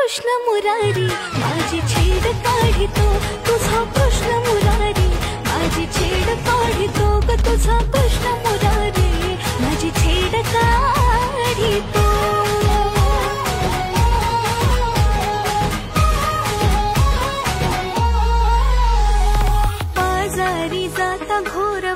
कृष्ण मुरारी माझी छेड काढितो, तुझा कृष्ण मुरारी माझी छेड काढितो ग, तुझा कृष्ण मुरारी माझी छेड काढितो. बाजारी जाता घोर